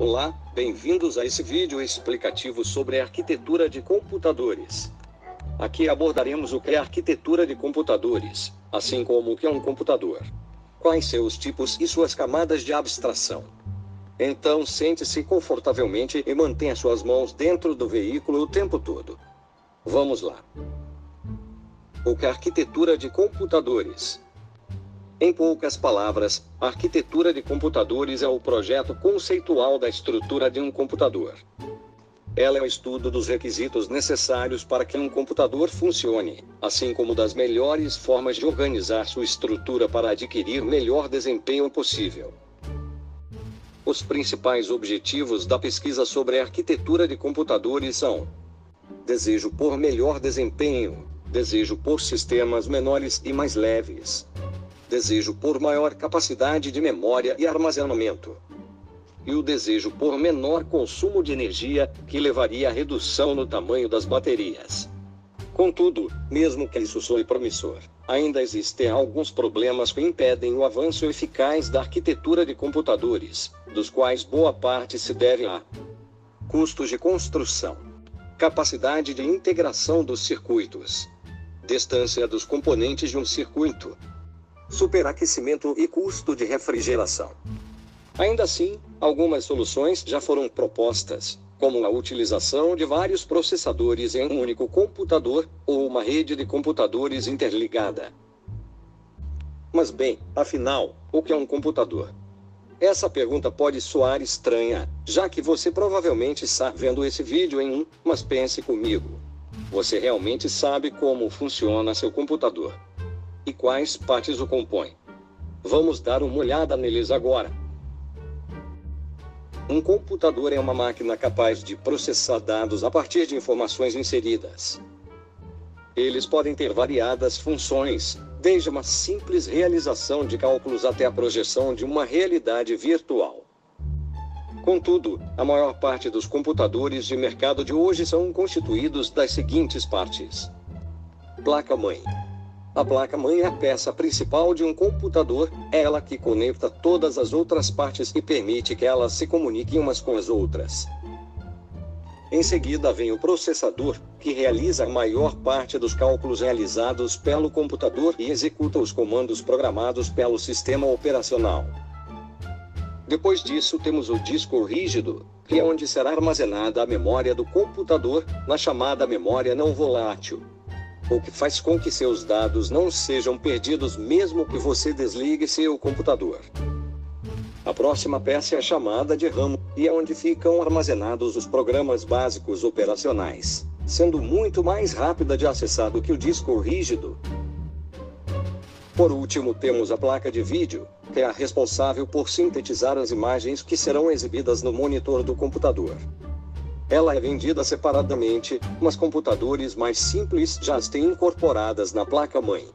Olá, bem-vindos a esse vídeo explicativo sobre arquitetura de computadores. Aqui abordaremos o que é arquitetura de computadores, assim como o que é um computador, quais seus tipos e suas camadas de abstração. Então sente-se confortavelmente e mantenha suas mãos dentro do veículo o tempo todo. Vamos lá. O que é arquitetura de computadores? Em poucas palavras, a arquitetura de computadores é o projeto conceitual da estrutura de um computador. Ela é o estudo dos requisitos necessários para que um computador funcione, assim como das melhores formas de organizar sua estrutura para adquirir melhor desempenho possível. Os principais objetivos da pesquisa sobre a arquitetura de computadores são: desejo por melhor desempenho, desejo por sistemas menores e mais leves, desejo por maior capacidade de memória e armazenamento, e o desejo por menor consumo de energia, que levaria à redução no tamanho das baterias. Contudo, mesmo que isso soe promissor, ainda existem alguns problemas que impedem o avanço eficaz da arquitetura de computadores, dos quais boa parte se deve a custos de construção, capacidade de integração dos circuitos, distância dos componentes de um circuito, superaquecimento e custo de refrigeração. Ainda assim, algumas soluções já foram propostas, como a utilização de vários processadores em um único computador, ou uma rede de computadores interligada. Mas bem, afinal, o que é um computador? Essa pergunta pode soar estranha, já que você provavelmente está vendo esse vídeo em mas pense comigo. Você realmente sabe como funciona seu computador? E quais partes o compõem? Vamos dar uma olhada neles agora. Um computador é uma máquina capaz de processar dados a partir de informações inseridas. Eles podem ter variadas funções, desde uma simples realização de cálculos até a projeção de uma realidade virtual. Contudo, a maior parte dos computadores de mercado de hoje são constituídos das seguintes partes: placa-mãe. A placa-mãe é a peça principal de um computador, é ela que conecta todas as outras partes e permite que elas se comuniquem umas com as outras. Em seguida vem o processador, que realiza a maior parte dos cálculos realizados pelo computador e executa os comandos programados pelo sistema operacional. Depois disso temos o disco rígido, que é onde será armazenada a memória do computador, na chamada memória não volátil, o que faz com que seus dados não sejam perdidos mesmo que você desligue seu computador. A próxima peça é a chamada de RAM, e é onde ficam armazenados os programas básicos operacionais, sendo muito mais rápida de acessar do que o disco rígido. Por último temos a placa de vídeo, que é a responsável por sintetizar as imagens que serão exibidas no monitor do computador. Ela é vendida separadamente, mas computadores mais simples já as têm incorporadas na placa-mãe.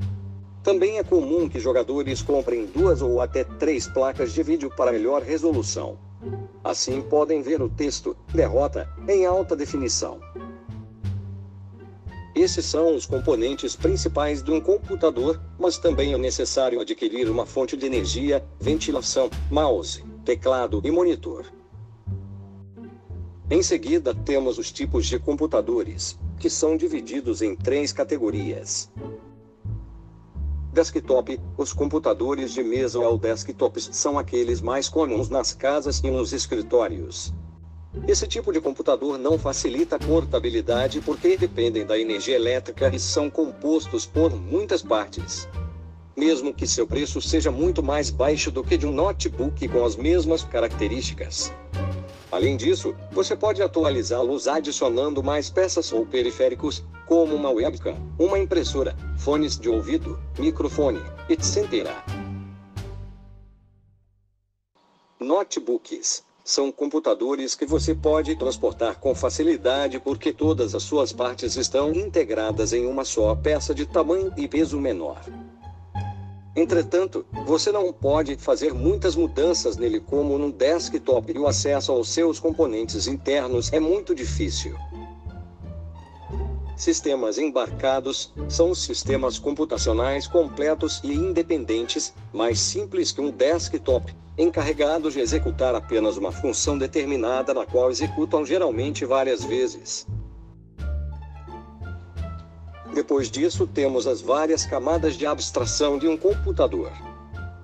Também é comum que jogadores comprem 2 ou até 3 placas de vídeo para melhor resolução. Assim podem ver o texto "derrota" em alta definição. Esses são os componentes principais de um computador, mas também é necessário adquirir uma fonte de energia, ventilação, mouse, teclado e monitor. Em seguida temos os tipos de computadores, que são divididos em 3 categorias. Desktop. Os computadores de mesa ou desktops são aqueles mais comuns nas casas e nos escritórios. Esse tipo de computador não facilita a portabilidade porque dependem da energia elétrica e são compostos por muitas partes. Mesmo que seu preço seja muito mais baixo do que de um notebook com as mesmas características. Além disso, você pode atualizá-los adicionando mais peças ou periféricos, como uma webcam, uma impressora, fones de ouvido, microfone, etc. Notebooks são computadores que você pode transportar com facilidade porque todas as suas partes estão integradas em uma só peça de tamanho e peso menor. Entretanto, você não pode fazer muitas mudanças nele como num desktop e o acesso aos seus componentes internos é muito difícil. Sistemas embarcados são os sistemas computacionais completos e independentes, mais simples que um desktop, encarregados de executar apenas uma função determinada na qual executam geralmente várias vezes. Depois disso, temos as várias camadas de abstração de um computador.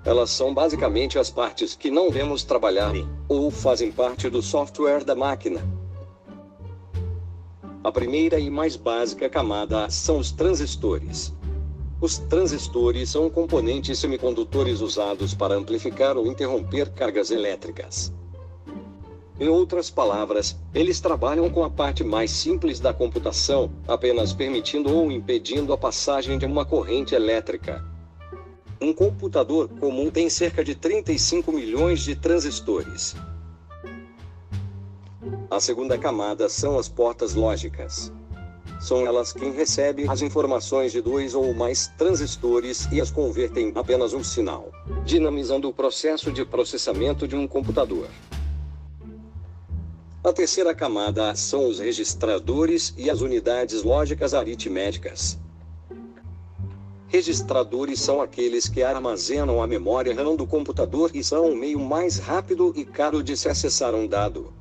Elas são basicamente as partes que não vemos trabalhar em, ou fazem parte do software da máquina. A primeira e mais básica camada são os transistores. Os transistores são componentes semicondutores usados para amplificar ou interromper cargas elétricas. Em outras palavras, eles trabalham com a parte mais simples da computação, apenas permitindo ou impedindo a passagem de uma corrente elétrica. Um computador comum tem cerca de 35 milhões de transistores. A segunda camada são as portas lógicas. São elas quem recebe as informações de dois ou mais transistores e as convertem em apenas um sinal, dinamizando o processo de processamento de um computador. A terceira camada são os registradores e as unidades lógicas aritméticas. Registradores são aqueles que armazenam a memória RAM do computador e são o meio mais rápido e caro de se acessar um dado.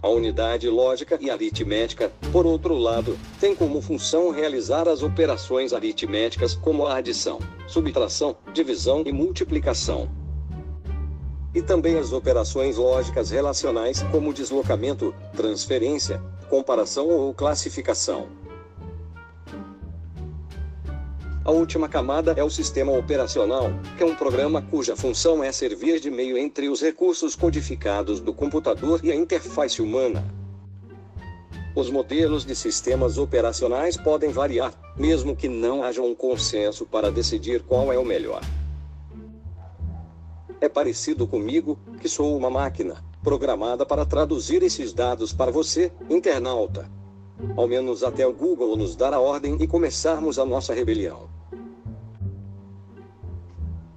A unidade lógica e aritmética, por outro lado, tem como função realizar as operações aritméticas como a adição, subtração, divisão e multiplicação. E também as operações lógicas relacionais como deslocamento, transferência, comparação ou classificação. A última camada é o sistema operacional, que é um programa cuja função é servir de meio entre os recursos codificados do computador e a interface humana. Os modelos de sistemas operacionais podem variar, mesmo que não haja um consenso para decidir qual é o melhor. É parecido comigo, que sou uma máquina, programada para traduzir esses dados para você, internauta. Ao menos até o Google nos dar a ordem e começarmos a nossa rebelião.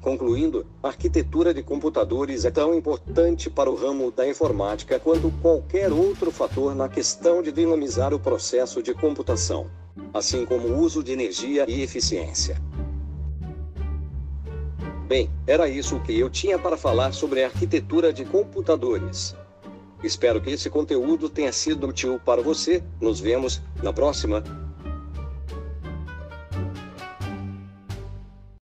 Concluindo, a arquitetura de computadores é tão importante para o ramo da informática quanto qualquer outro fator na questão de dinamizar o processo de computação, assim como o uso de energia e eficiência. Bem, era isso que eu tinha para falar sobre a arquitetura de computadores. Espero que esse conteúdo tenha sido útil para você. Nos vemos na próxima.